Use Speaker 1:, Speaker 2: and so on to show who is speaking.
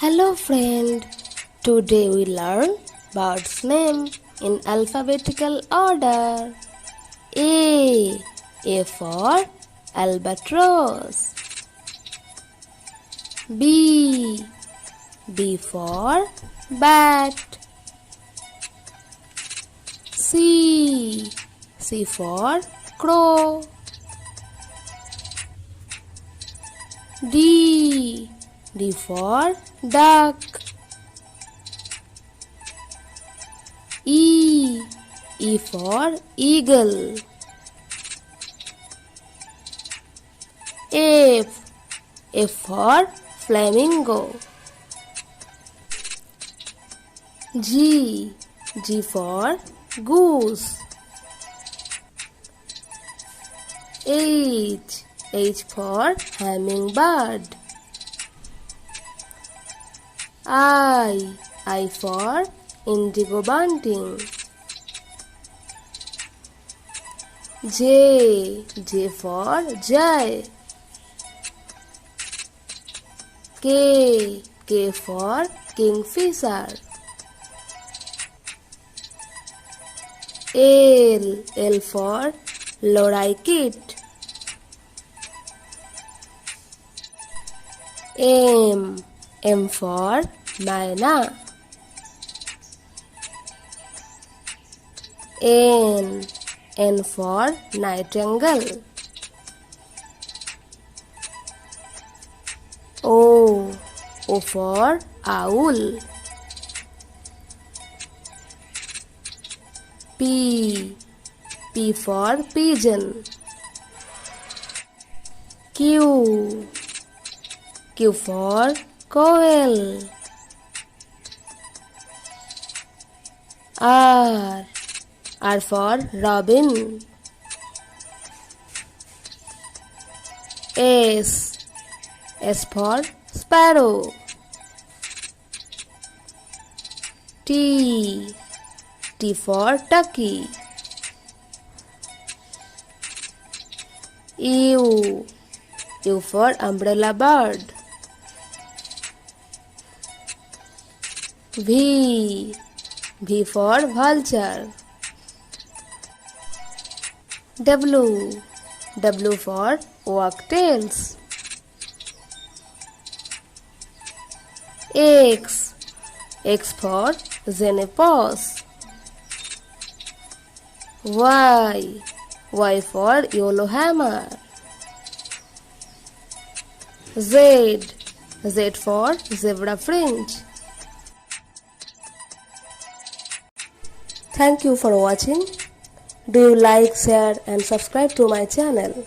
Speaker 1: Hello friend, today we learn bird's name in alphabetical order. A for albatross. B for bat. C for crow. D for duck. E for eagle. F for flamingo. G for goose. H for hummingbird. I for indigo bunting. J for jay. K for kingfisher. L for lorikeet. M for Myna. N for Nightingale. O for owl. P for pigeon. Q for Quail. R for robin. S for sparrow. T for turkey. U for umbrella bird. V for vulture. W for Wagtails. X for Xenops. Y for yellow hammer. Z for zebra finch. Thank you for watching. Do you like, share and subscribe to my channel?